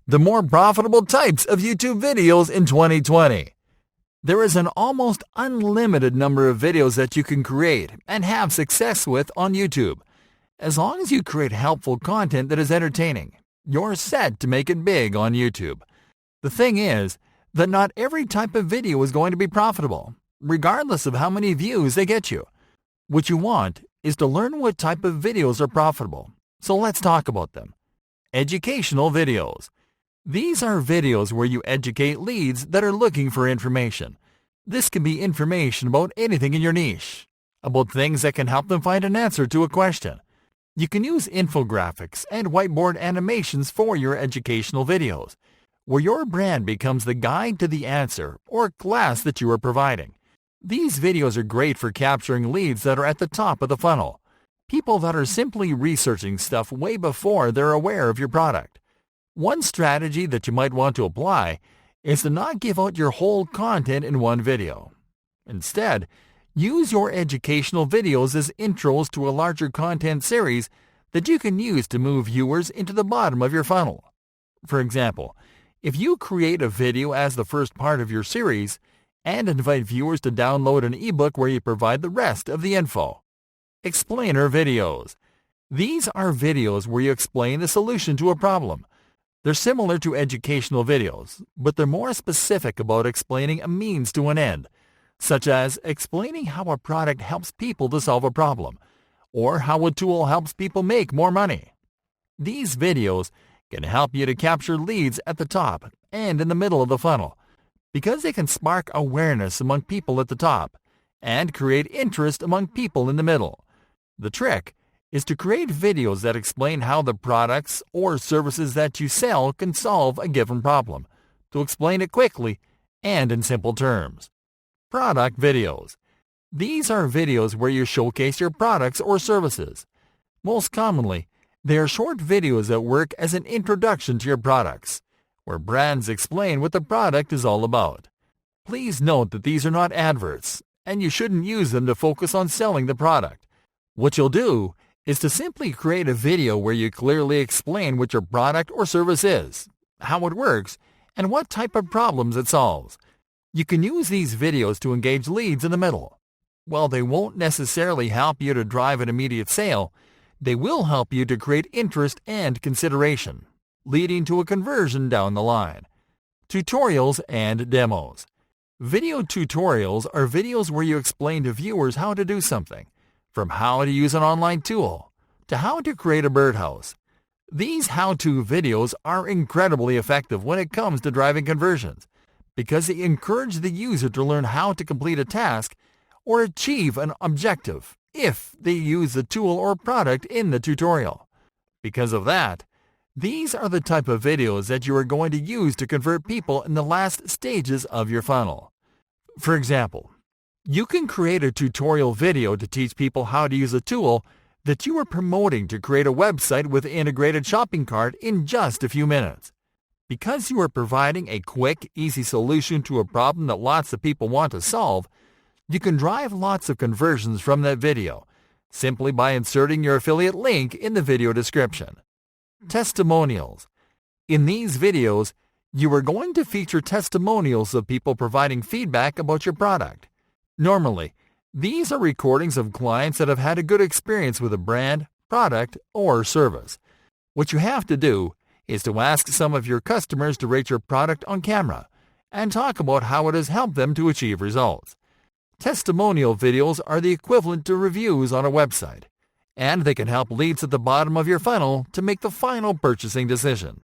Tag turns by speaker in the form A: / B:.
A: The more profitable types of YouTube videos in 2020. There is an almost unlimited number of videos that you can create and have success with on YouTube. As long as you create helpful content that is entertaining, you're set to make it big on YouTube. The thing is that not every type of video is going to be profitable, regardless of how many views they get you. What you want is to learn what type of videos are profitable. So let's talk about them. Educational videos. These are videos where you educate leads that are looking for information. This can be information about anything in your niche, about things that can help them find an answer to a question. You can use infographics and whiteboard animations for your educational videos, where your brand becomes the guide to the answer or class that you are providing. These videos are great for capturing leads that are at the top of the funnel, people that are simply researching stuff way before they're aware of your product. One strategy that you might want to apply is to not give out your whole content in one video. Instead, use your educational videos as intros to a larger content series that you can use to move viewers into the bottom of your funnel. For example, if you create a video as the first part of your series and invite viewers to download an ebook where you provide the rest of the info. Explainer videos. These are videos where you explain the solution to a problem. They're similar to educational videos, but they're more specific about explaining a means to an end, such as explaining how a product helps people to solve a problem, or how a tool helps people make more money. These videos can help you to capture leads at the top and in the middle of the funnel, because they can spark awareness among people at the top and create interest among people in the middle. The trick is to create videos that explain how the products or services that you sell can solve a given problem, to explain it quickly and in simple terms. Product videos. These are videos where you showcase your products or services. Most commonly, they are short videos that work as an introduction to your products, where brands explain what the product is all about. Please note that these are not adverts, and you shouldn't use them to focus on selling the product. What you'll do is to simply create a video where you clearly explain what your product or service is, how it works, and what type of problems it solves. You can use these videos to engage leads in the middle. While they won't necessarily help you to drive an immediate sale, they will help you to create interest and consideration, leading to a conversion down the line. Tutorials and demos. Video tutorials are videos where you explain to viewers how to do something, from how to use an online tool to how to create a birdhouse. These how-to videos are incredibly effective when it comes to driving conversions, because they encourage the user to learn how to complete a task or achieve an objective if they use the tool or product in the tutorial. Because of that, these are the type of videos that you are going to use to convert people in the last stages of your funnel. For example, you can create a tutorial video to teach people how to use a tool that you are promoting to create a website with an integrated shopping cart in just a few minutes. Because you are providing a quick, easy solution to a problem that lots of people want to solve, you can drive lots of conversions from that video, simply by inserting your affiliate link in the video description. Testimonials. In these videos, you are going to feature testimonials of people providing feedback about your product. Normally, these are recordings of clients that have had a good experience with a brand, product, or service. What you have to do is to ask some of your customers to rate your product on camera and talk about how it has helped them to achieve results. Testimonial videos are the equivalent to reviews on a website, and they can help leads at the bottom of your funnel to make the final purchasing decision.